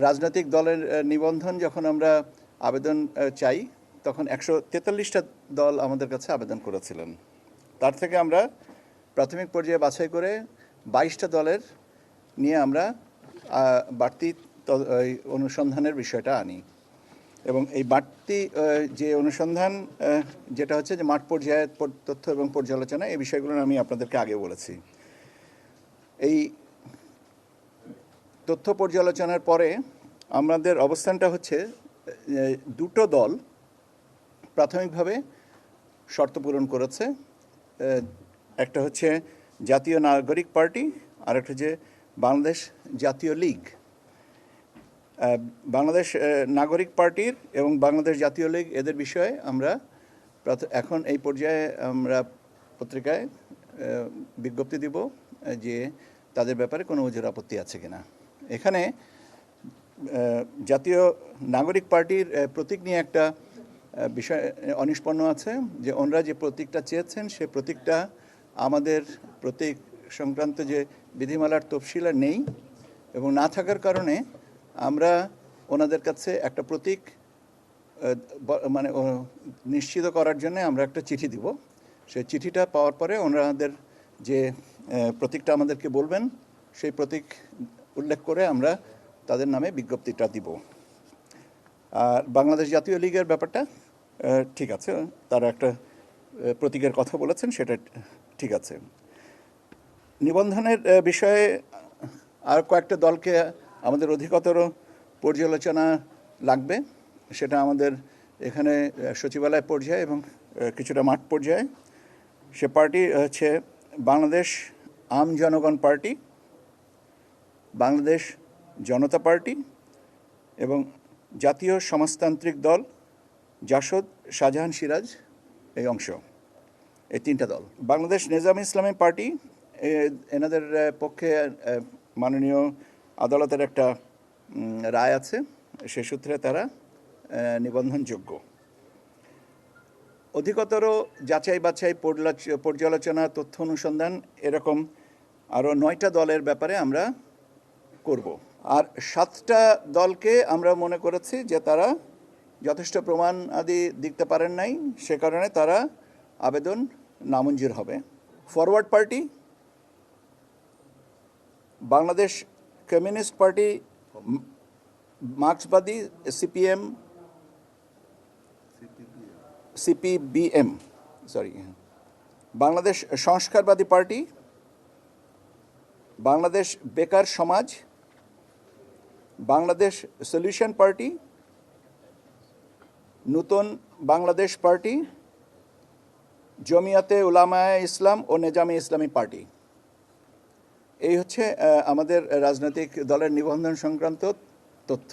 রাজনৈতিক দলের নিবন্ধন যখন আমরা আবেদন চাই তখন 143টা দল আমাদের কাছে আবেদন করেছিলেন। তার থেকে আমরা প্রাথমিক পর্যায়ে বাছাই করে 22টা দলের নিয়ে আমরা বাড়তি অনুসন্ধানের বিষয়টা আনি এবং এই বাড়তি যে অনুসন্ধান যেটা হচ্ছে যে মাঠ পর্যায়ে তথ্য এবং পর্যালোচনা এই বিষয়গুলো আমি আপনাদেরকে আগে বলেছি। এই তথ্য পর্যালোচনার পরে আমাদের অবস্থানটা হচ্ছে দুটো দল প্রাথমিকভাবে শর্ত পূরণ করেছে। একটা হচ্ছে জাতীয় নাগরিক পার্টি আর একটা হচ্ছে বাংলাদেশ জাতীয় লীগ। বাংলাদেশ নাগরিক পার্টির এবং বাংলাদেশ জাতীয় লীগ এদের বিষয়ে আমরা এখন এই পর্যায়ে আমরা পত্রিকায় বিজ্ঞপ্তি দিব যে তাদের ব্যাপারে কোনো ওজোর আপত্তি আছে কিনা। এখানে জাতীয় নাগরিক পার্টির প্রতীক নিয়ে একটা বিষয় অনিষ্পন্ন আছে যে ওনারা যে প্রতীকটা চেয়েছেন সে প্রতীকটা আমাদের প্রতীক সংক্রান্ত যে বিধিমালার তফসিলে নেই এবং না থাকার কারণে আমরা ওনাদের কাছে একটা প্রতীক মানে নিশ্চিত করার জন্য আমরা একটা চিঠি দিব। সেই চিঠিটা পাওয়ার পরে ওনাদের যে প্রতীকটা আমাদেরকে বলবেন সেই প্রতীক উল্লেখ করে আমরা তাদের নামে বিজ্ঞপ্তিটা দিব। আর বাংলাদেশ জাতীয় লীগের ব্যাপারটা ঠিক আছে, তারা একটা প্রতীকের কথা বলেছেন, সেটা ঠিক আছে। নিবন্ধনের বিষয়ে আর কয়েকটা দলকে আমাদের অধিকতর পর্যালোচনা লাগবে, সেটা আমাদের এখানে সচিবালয় পর্যায়ে এবং কিছুটা মাঠ পর্যায়ে। সে পার্টি হচ্ছে বাংলাদেশ আম জনগণ পার্টি, বাংলাদেশ জনতা পার্টি এবং জাতীয় সমাজতান্ত্রিক দল জাসদ শাহজাহান সিরাজ এই অংশ, এই তিনটা দল। বাংলাদেশ নেজামে ইসলামী পার্টি এনাদের পক্ষে মাননীয় আদালতের একটা রায় আছে, সে সূত্রে তারা নিবন্ধনযোগ্য। অধিকতর যাচাই বাছাই পর্যালোচনা তথ্য অনুসন্ধান এরকম আরও 9টা দলের ব্যাপারে আমরা করব। আর 7টা দলকে আমরা মনে করেছি যে তারা যথেষ্ট প্রমাণ আদি দিতে পারেন নাই, সে কারণে তারা আবেদন নামঞ্জুর হবে। Forward party, Bangladesh communist party, মার্ক্সবাদী সিপিবিএম, বাংলাদেশ সংস্কারবাদী পার্টি, বাংলাদেশ বেকার সমাজ, বাংলাদেশ সলিউশন পার্টি, নূতন বাংলাদেশ পার্টি, জমিয়াতে উলামায়ে ইসলাম ও নেজামে ইসলামী পার্টি। এই হচ্ছে আমাদের রাজনৈতিক দলের নিবন্ধন সংক্রান্ত তথ্য।